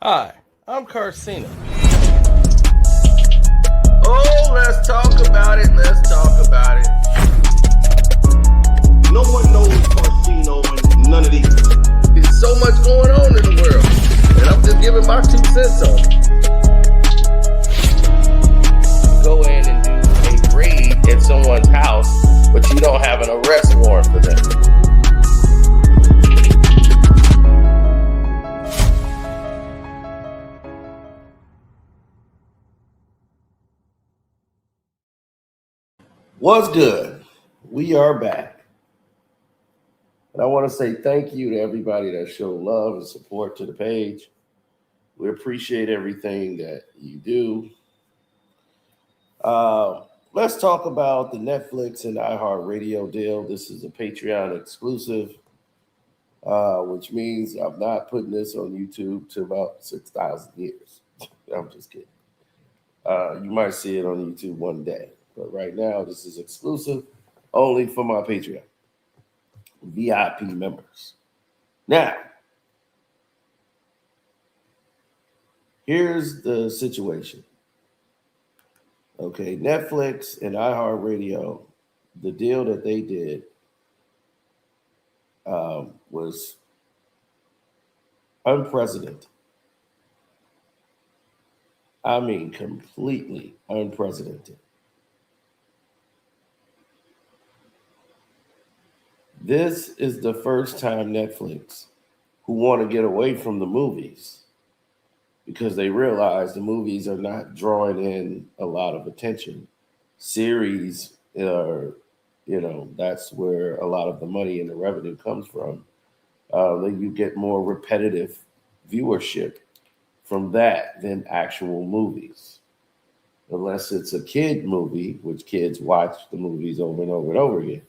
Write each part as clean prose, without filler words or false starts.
Hi, I'm Carcina. Oh, let's talk about it. Let's talk about it. No one knows Carcino and none of these. There's so much going on in the world, and I'm just giving my 2 cents on it. Go in and do a raid at someone's house, but you don't have an arrest warrant for them. What's good? We are back. And I want to say thank you to everybody that showed love and support to the page. We appreciate everything that you do. Let's talk about the Netflix and iHeartRadio deal. This is a Patreon exclusive, which means I'm not putting this on YouTube to about 6,000 years. I'm just kidding. You might see it on YouTube one day. But right now, this is exclusive only for my Patreon VIP members. Now, here's the situation. Okay, Netflix and iHeartRadio, the deal that they did was unprecedented. I mean, completely unprecedented. This is the first time Netflix, who want to get away from the movies because they realize the movies are not drawing in a lot of attention. Series are, that's where a lot of the money and the revenue comes from. Then you get more repetitive viewership from that than actual movies. Unless it's a kid movie, which kids watch the movies over and over and over again.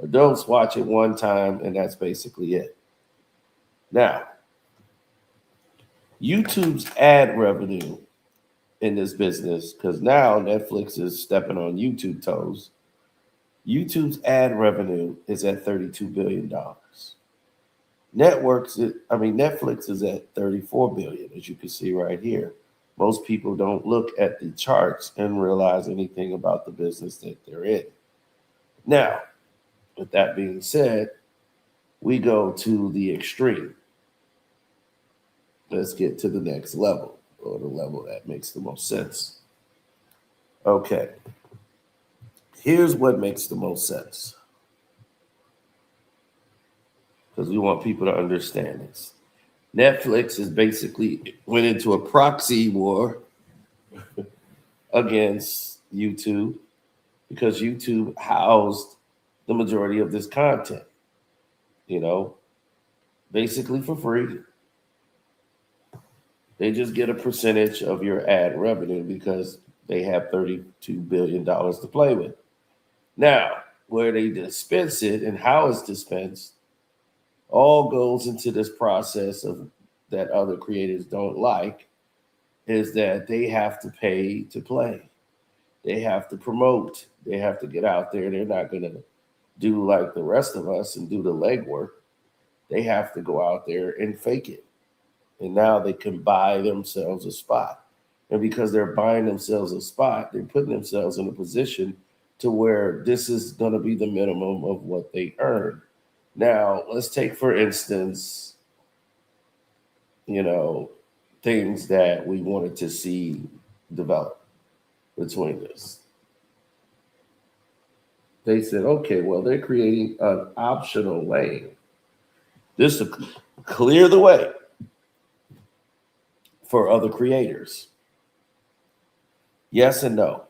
Adults watch it one time, and that's basically it. Now, YouTube's ad revenue in this business, because now Netflix is stepping on YouTube toes. YouTube's ad revenue is at $32 billion. Netflix is at $34 billion, as you can see right here. Most people don't look at the charts and realize anything about the business that they're in. Now, with that being said, we go to the extreme. Let's get to the next level, or the level that makes the most sense. Okay. Here's what makes the most sense, because we want people to understand this. Netflix is basically went into a proxy war against YouTube because YouTube housed the majority of this content, basically for free. They just get a percentage of your ad revenue because they have $32 billion to play with. Now, where they dispense it and how it's dispensed all goes into this process of that other creators don't like, is that they have to pay to play. They have to promote. They have to get out there. They're not going to do like the rest of us and do the legwork. They have to go out there and fake it. And now they can buy themselves a spot. And because they're buying themselves a spot, they're putting themselves in a position to where this is going to be the minimum of what they earn. Now, let's take, for instance, things that we wanted to see develop between this. They said, okay, well, they're creating an optional lane. This will clear the way for other creators. Yes and no.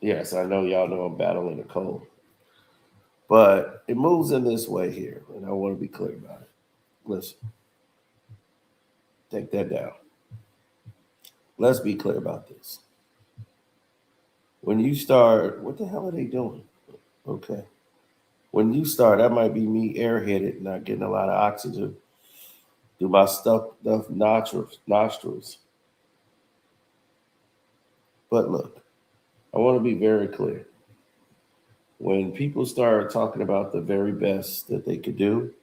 Yes, I know y'all know I'm battling a cold. But it moves in this way here, and I want to be clear about it. Listen. Take that down. Let's be clear about this. When you start, what the hell are they doing? Okay. When you start, that might be me airheaded, not getting a lot of oxygen through my stuffed nostrils. But look, I want to be very clear. when people start talking about the very best that they could do,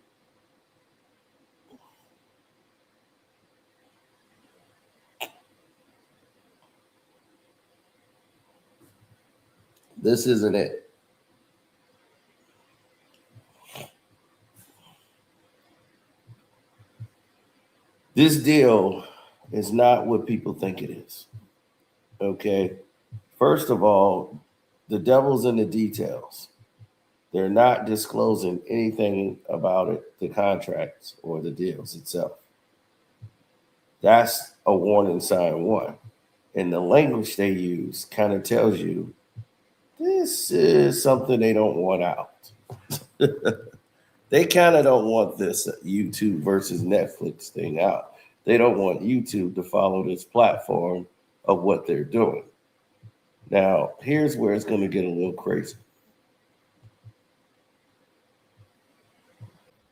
this isn't it. This deal is not what people think it is. Okay. First of all, the devil's in the details. They're not disclosing anything about it, the contracts or the deals itself. That's a warning sign one. And the language they use kind of tells you this is something they don't want out. They kind of don't want this YouTube versus Netflix thing out. They don't want YouTube to follow this platform of what they're doing. Now, here's where it's going to get a little crazy.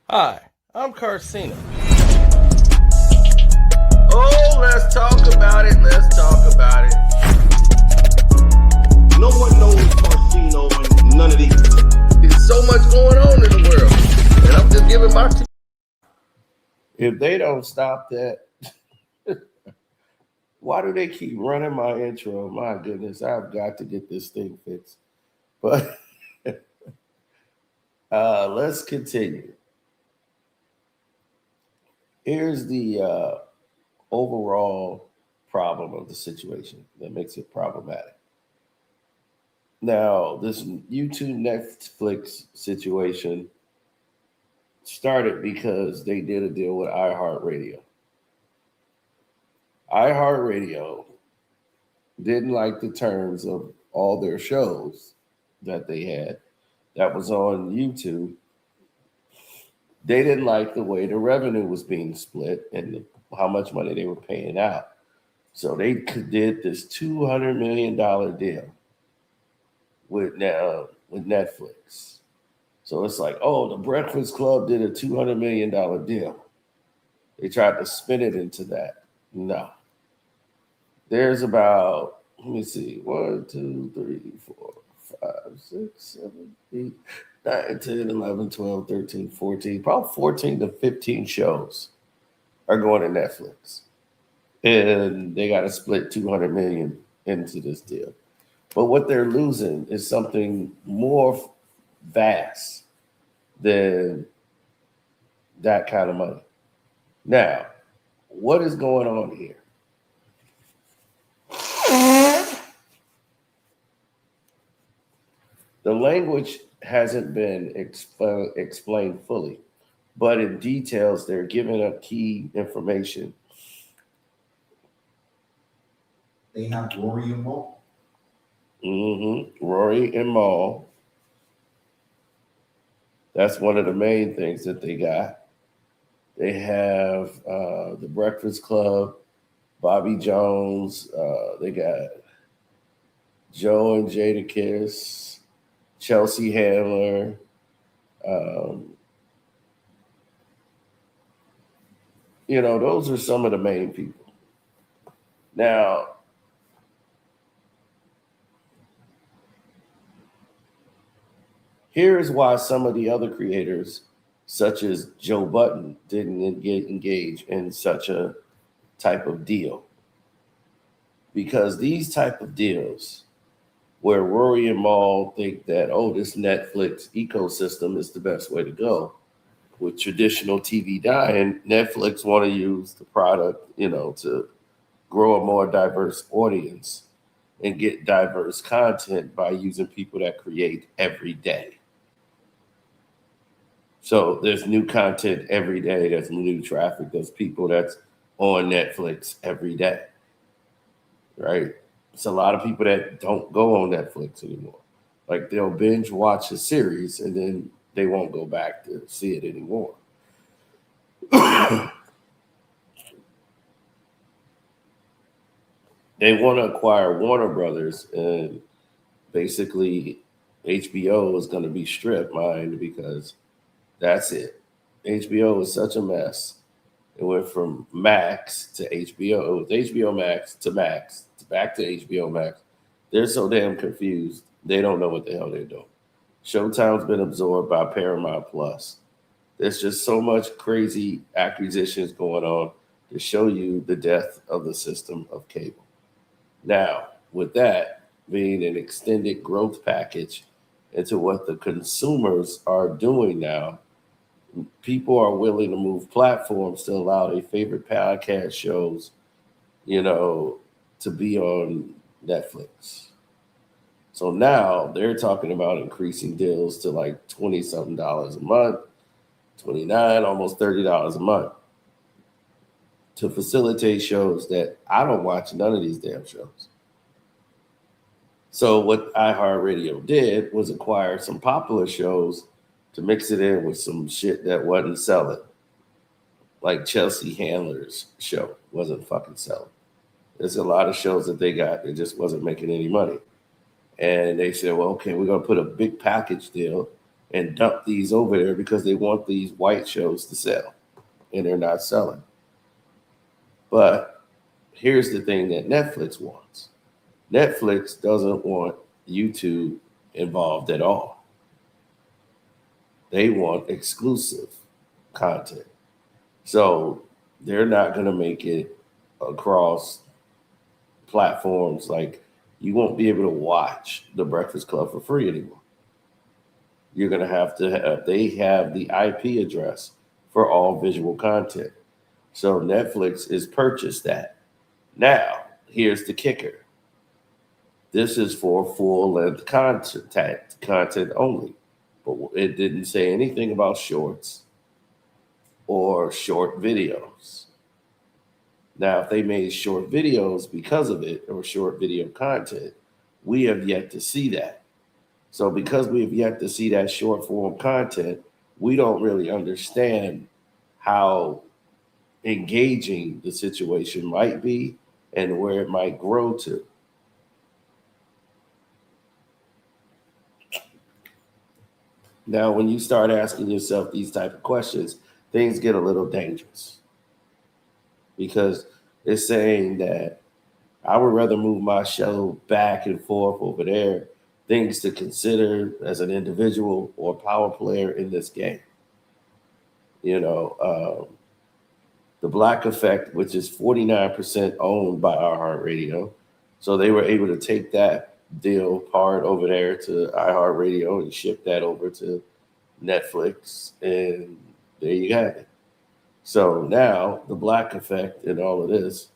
Hi, I'm Carcino. Oh, let's talk about it. Let's talk about it. No one knows Carcino and none of these. There's so much going on in the world. And I'm just giving my... If they don't stop that, why do they keep running my intro? My goodness, I've got to get this thing fixed. But let's continue. Here's the overall problem of the situation that makes it problematic. Now, this YouTube Netflix situation started because they did a deal with iHeartRadio. iHeartRadio didn't like the terms of all their shows that they had that was on YouTube. They didn't like the way the revenue was being split and how much money they were paying out. So they did this $200 million deal with Netflix. So it's like, oh, the Breakfast Club did a $200 million deal. They tried to spin it into that. No. There's about, let me see, 1, 2, 3, 4, 5, 6, 7, 8, 9, 10, 11, 12, 13, 14, probably 14 to 15 shows are going to Netflix. And they got to split 200 million into this deal. But what they're losing is something more vast than that kind of money. Now, what is going on here? The language hasn't been explained fully, but in details, they're giving up key information. They have Rory and Mo. Rory and Maul. That's one of the main things that they got. They have the Breakfast Club, Bobby Jones. They got Joe and Jadakiss, Chelsea Handler. Those are some of the main people. Now, here is why some of the other creators, such as Joe Budden, didn't engage in such a type of deal. Because these type of deals, where Rory and Maul think that, this Netflix ecosystem is the best way to go, with traditional TV dying, Netflix want to use the product, to grow a more diverse audience and get diverse content by using people that create every day. So there's new content every day. There's new traffic. There's people that's on Netflix every day, right? It's a lot of people that don't go on Netflix anymore. Like they'll binge watch a series and then they won't go back to see it anymore. They want to acquire Warner Brothers, and basically HBO is going to be strip mined because that's it. HBO is such a mess. It went from Max to HBO. It was HBO Max to back to HBO Max. They're so damn confused. They don't know what the hell they're doing. Showtime's been absorbed by Paramount Plus. There's just so much crazy acquisitions going on to show you the death of the system of cable. Now, with that being an extended growth package into what the consumers are doing now, people are willing to move platforms to allow their favorite podcast shows, to be on Netflix. So now they're talking about increasing deals to like 20 something dollars a month, 29, almost $30 a month to facilitate shows that I don't watch none of these damn shows. So what iHeartRadio did was acquire some popular shows to mix it in with some shit that wasn't selling. Like Chelsea Handler's show wasn't fucking selling. There's a lot of shows that they got that just wasn't making any money. And they said, well, okay, we're going to put a big package deal and dump these over there because they want these white shows to sell. And they're not selling. But here's the thing that Netflix wants. Netflix doesn't want YouTube involved at all. They want exclusive content. So they're not going to make it across platforms. Like, you won't be able to watch The Breakfast Club for free anymore. You're going to have, they have the IP address for all visual content. So Netflix has purchased that. Now, here's the kicker. This is for full-length content only. But it didn't say anything about shorts or short videos. Now, if they made short videos because of it or short video content, we have yet to see that. So because we have yet to see that short form content, we don't really understand how engaging the situation might be and where it might grow to. Now, when you start asking yourself these type of questions, things get a little dangerous because it's saying that I would rather move my show back and forth over there, things to consider as an individual or power player in this game. The Black Effect, which is 49% owned by iHeartRadio. So they were able to take that deal part over there to iHeartRadio and ship that over to Netflix. And there you have it. So now the Black Effect and all of this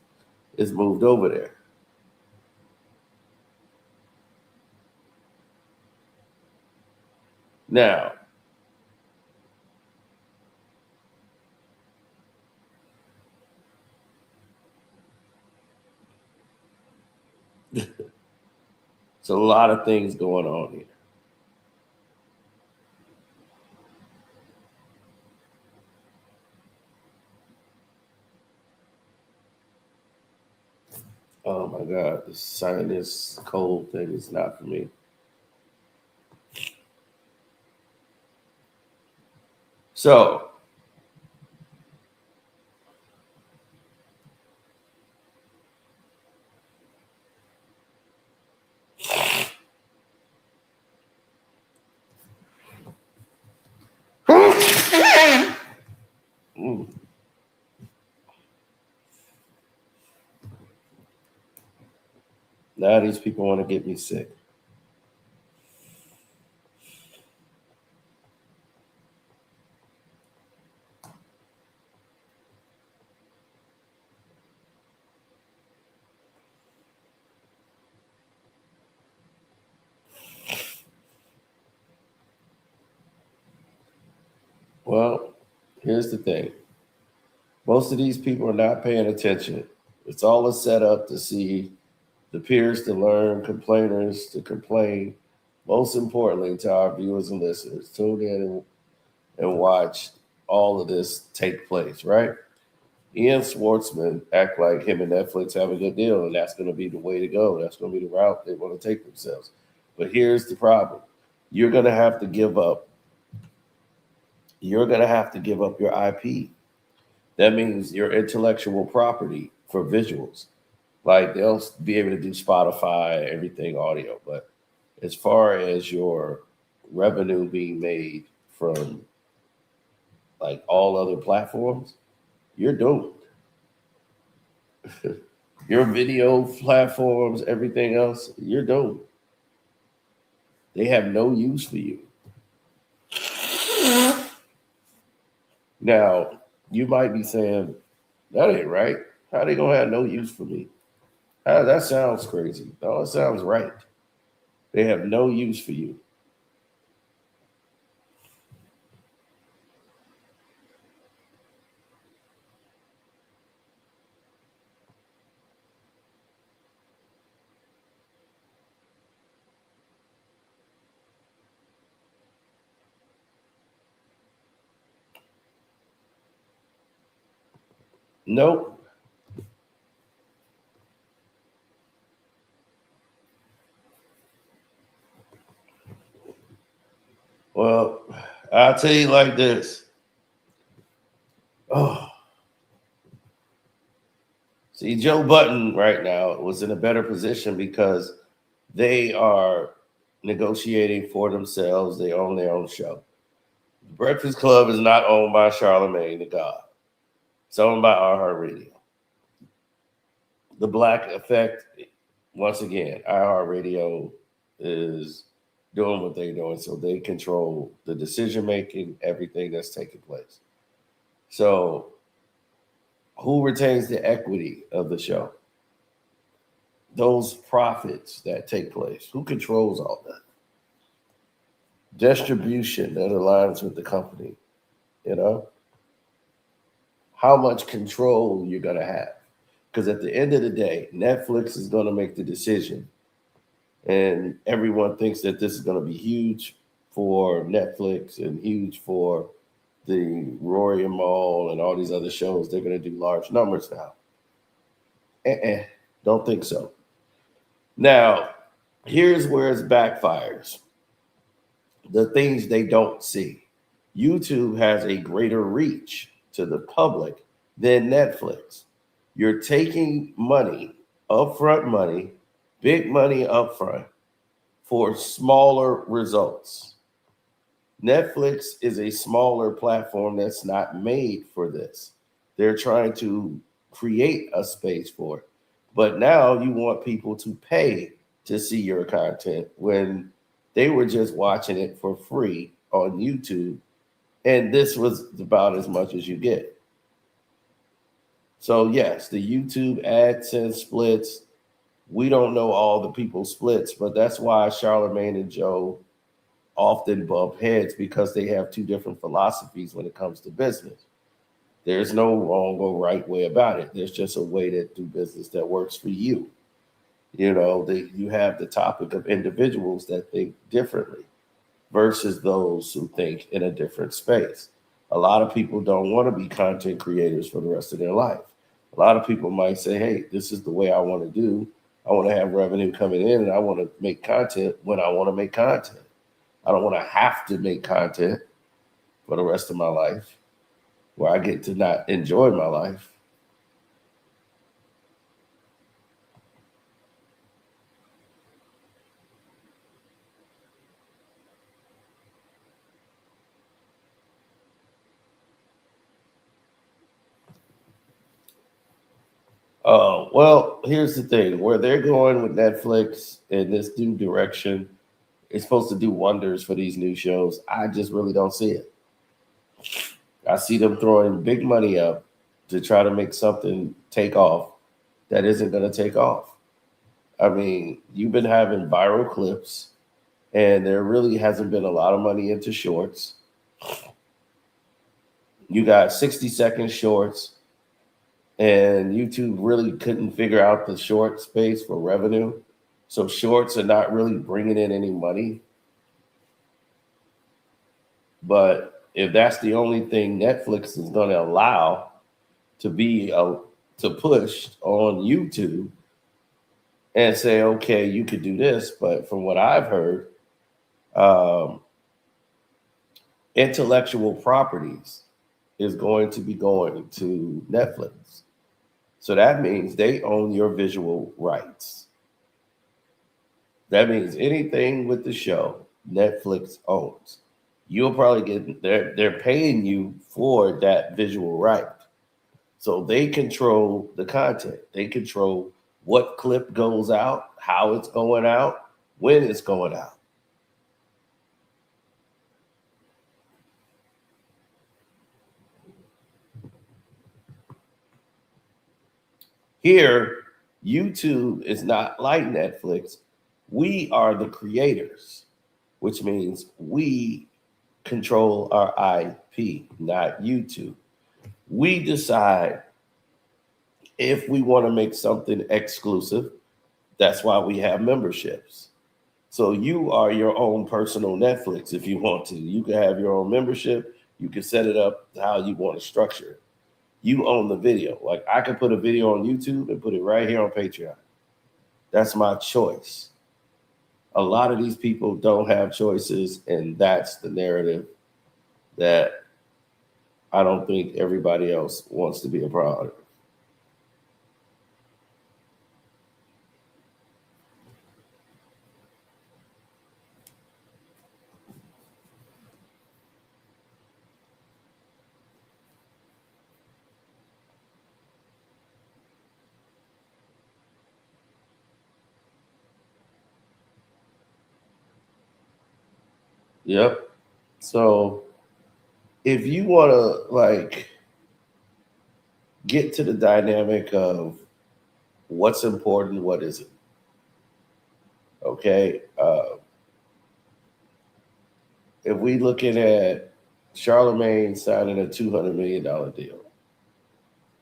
is moved over there. Now, it's a lot of things going on here. Oh my God, the sinus cold thing is not for me. So, now these people want to get me sick. Well, here's the thing. Most of these people are not paying attention. It's all a setup to see the peers to learn, complainers to complain. Most importantly, to our viewers and listeners, tune in and watch all of this take place, right? Ian Schwartzman act like him and Netflix have a good deal, and that's going to be the way to go. That's going to be the route they want to take themselves. But here's the problem. You're going to have to give up. You're going to have to give up your IP. That means your intellectual property for visuals. Like, they'll be able to do Spotify, everything audio. But as far as your revenue being made from like all other platforms, you're doomed. Your video platforms, everything else, you're doomed. They have no use for you. Now, you might be saying, that ain't right. How they gonna have no use for me? That sounds crazy. No, it sounds right. They have no use for you. Nope. Well, I'll tell you like this. Oh, see, Joe Button right now was in a better position because they are negotiating for themselves. They own their own show. The Breakfast Club is not owned by Charlemagne the God. It's owned by iHeartRadio. The Black Effect, once again, iHeartRadio is doing what they're doing, so they control the decision making, everything that's taking place. So, who retains the equity of the show? Those profits that take place. Who controls all that? Distribution that aligns with the company. You know, how much control you're gonna have? Because at the end of the day, Netflix is going to make the decision. And everyone thinks that this is going to be huge for Netflix and huge for the Rory and Maul and all these other shows. They're going to do large numbers now. Don't think so. Now, here's where it backfires. The things they don't see. YouTube has a greater reach to the public than Netflix. You're taking money, upfront money, big money upfront for smaller results. Netflix is a smaller platform that's not made for this. They're trying to create a space for it. But now you want people to pay to see your content when they were just watching it for free on YouTube. And this was about as much as you get. So yes, the YouTube AdSense splits, we don't know all the people's splits, but that's why Charlemagne and Joe often bump heads, because they have two different philosophies when it comes to business. There's no wrong or right way about it. There's just a way to do business that works for you. You know, you have the topic of individuals that think differently versus those who think in a different space. A lot of people don't want to be content creators for the rest of their life. A lot of people might say, hey, this is the way I want to do. I want to have revenue coming in and I want to make content when I want to make content. I don't want to have to make content for the rest of my life where I get to not enjoy my life. Well, here's the thing. Where they're going with Netflix in this new direction, it's supposed to do wonders for these new shows. I just really don't see it. I see them throwing big money up to try to make something take off that isn't going to take off. I mean, you've been having viral clips, and there really hasn't been a lot of money into shorts. You got 60-second shorts, and YouTube really couldn't figure out the short space for revenue. So shorts are not really bringing in any money. But if that's the only thing Netflix is going to allow to be to push on YouTube and say, okay, you could do this. But from what I've heard, intellectual properties is going to be going to Netflix. So that means they own your visual rights. That means anything with the show Netflix owns. You'll probably get they're paying you for that visual right. So they control the content. They control what clip goes out, how it's going out, when it's going out. Here, YouTube is not like Netflix. We are the creators, which means we control our IP, not YouTube. We decide if we want to make something exclusive. That's why we have memberships. So you are your own personal Netflix if you want to. You can have your own membership. You can set it up how you want to structure it. You own the video. Like I can put a video on YouTube and put it right here on Patreon. That's my choice. A lot of these people don't have choices, and that's the narrative that I don't think everybody else wants to be a part of. Yep. So if you want to like get to the dynamic of what's important, what isn't, okay. If we looking at Charlemagne signing a $200 million deal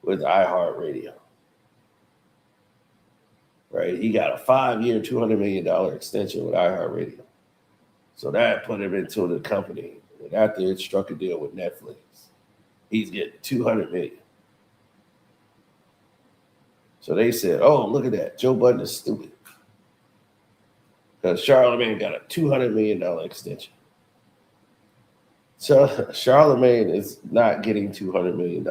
with iHeartRadio, right? He got a 5-year, $200 million extension with iHeartRadio. So that put him into the company. And after it struck a deal with Netflix, he's getting $200 million. So they said, oh, look at that. Joe Budden is stupid. Because Charlemagne got a $200 million extension. So Charlemagne is not getting $200 million.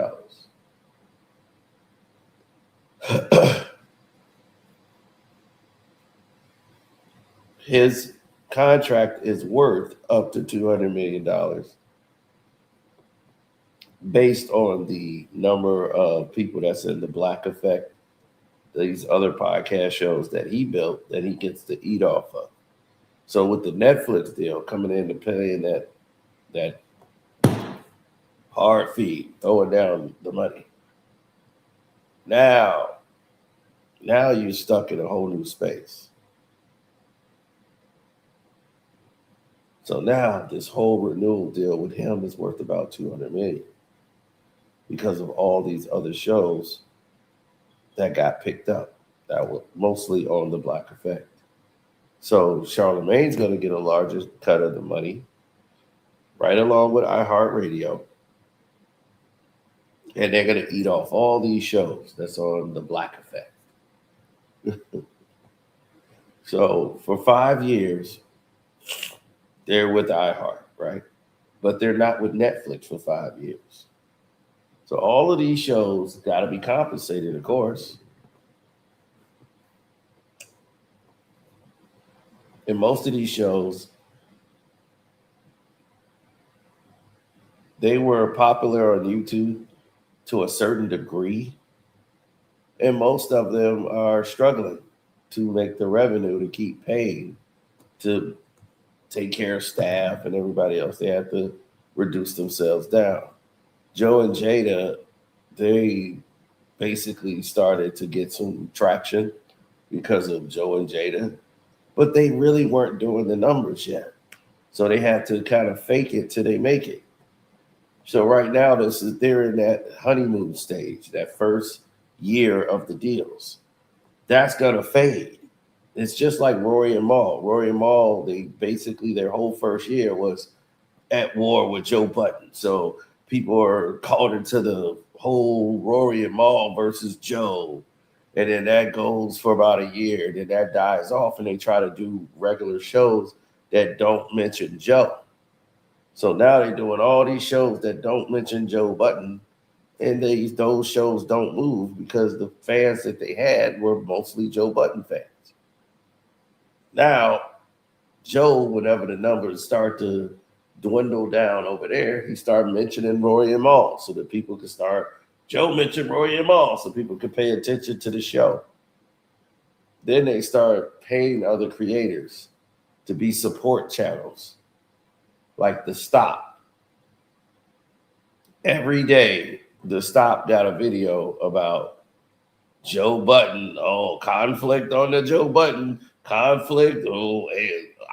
His contract is worth up to $200 million based on the number of people that's in the Black Effect, these other podcast shows that he built that he gets to eat off of. So with the Netflix deal coming in and paying that hard fee, throwing down the money, now you're stuck in a whole new space. So now this whole renewal deal with him is worth about $200 million because of all these other shows that got picked up that were mostly on the Black Effect. So Charlemagne's going to get a larger cut of the money, right along with iHeartRadio. And they're going to eat off all these shows that's on the Black Effect. So for 5 years, they're with iHeart, right? But they're not with Netflix for 5 years. So all of these shows got to be compensated, of course. And most of these shows, they were popular on YouTube to a certain degree. And most of them are struggling to make the revenue to keep paying to take care of staff and everybody else. They have to reduce themselves down. Joe and Jada, they basically started to get some traction because of Joe and Jada, but they really weren't doing the numbers yet. So they had to kind of fake it till they make it. So right now, they're in that honeymoon stage, that first year of the deals. That's going to fade. It's just like Rory and Mal. Rory and Mal, they basically, their whole first year was at war with Joe Budden. So people are caught into the whole Rory and Mal versus Joe. And then that goes for about a year. Then that dies off and they try to do regular shows that don't mention Joe. So now they're doing all these shows that don't mention Joe Budden. And those shows don't move because the fans that they had were mostly Joe Budden fans. Now, Joe, whenever the numbers start to dwindle down over there, he started mentioning Roy and Maul so that people could start. Joe mentioned Roy and Maul so people could pay attention to the show. Then they start paying other creators to be support channels, like The Stop. Every day, The Stop got a video about Joe Button. Oh, conflict on the Joe Button. Conflict. Oh,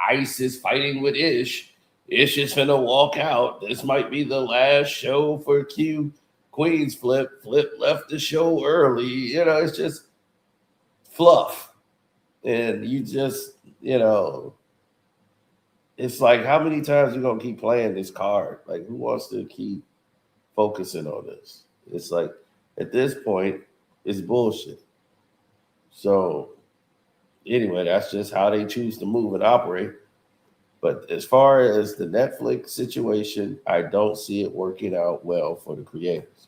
ISIS fighting with Ish. Ish is finna walk out. This might be the last show for Q. Queen's Flip. Flip left the show early. You know, it's just fluff. And you just, you know, it's like, how many times you gonna keep playing this card? Like, who wants to keep focusing on this? It's like, at this point, it's bullshit. So anyway, that's just how they choose to move and operate. But as far as the Netflix situation, I don't see it working out well for the creators.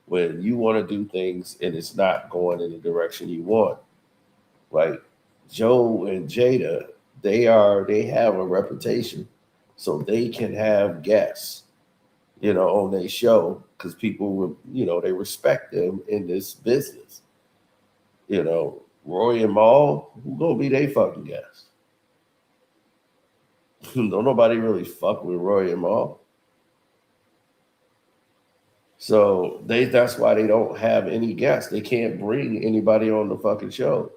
When you want to do things and it's not going in the direction you want. Like Joe and Jada, they have a reputation, so they can have guests, you know, on their show because people, you know, they respect them in this business. You know, Roy and Maul, who gonna be they fucking guests? Don't nobody really fuck with Roy and Maul. So that's why they don't have any guests. They can't bring anybody on the fucking show.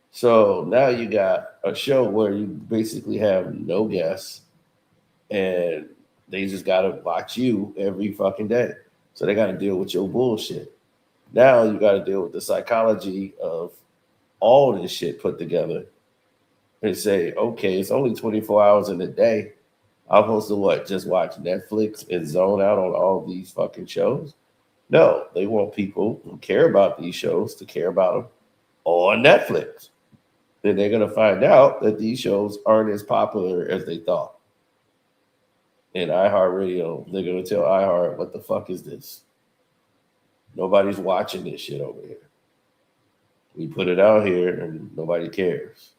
So now you got a show where you basically have no guests and they just gotta watch you every fucking day. So they gotta deal with your bullshit. Now you gotta deal with the psychology of all this shit put together and say, okay, it's only 24 hours in a day. I'm supposed to what? Just watch Netflix and zone out on all these fucking shows? No, they want people who care about these shows to care about them on Netflix. Then they're going to find out that these shows aren't as popular as they thought. And iHeartRadio, they're going to tell iHeart, what the fuck is this? Nobody's watching this shit over here. We put it out here and nobody cares.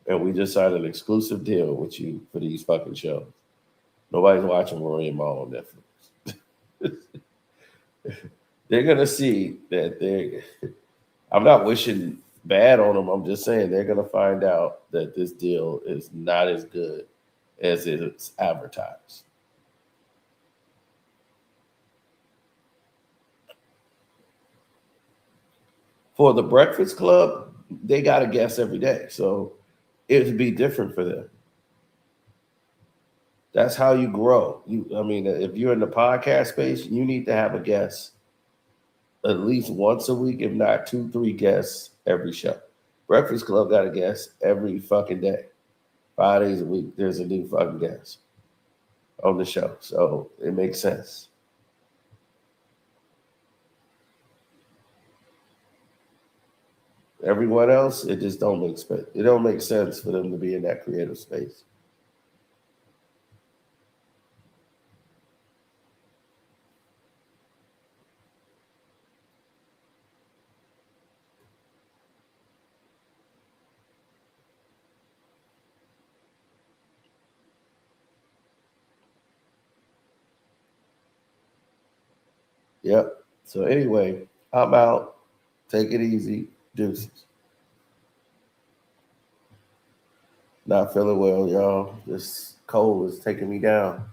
And we just signed an exclusive deal with you for these fucking shows. Nobody's watching Rory and Maul on Netflix. They're going to see that I'm not wishing bad on them. I'm just saying they're going to find out that this deal is not as good as it's advertised. For the Breakfast Club, they got a guest every day. So it would be different for them. That's how you grow. If you're in the podcast space, you need to have a guest at least once a week, if not 2-3 guests every show. Breakfast Club got a guest every fucking day. 5 days a week, there's a new fucking guest on the show. So it makes sense. Everyone else, it just don't make sense. It don't make sense for them to be in that creative space. Yep. So anyway, I'm out. Take it easy. Deuces. Not feeling well, y'all. This cold is taking me down.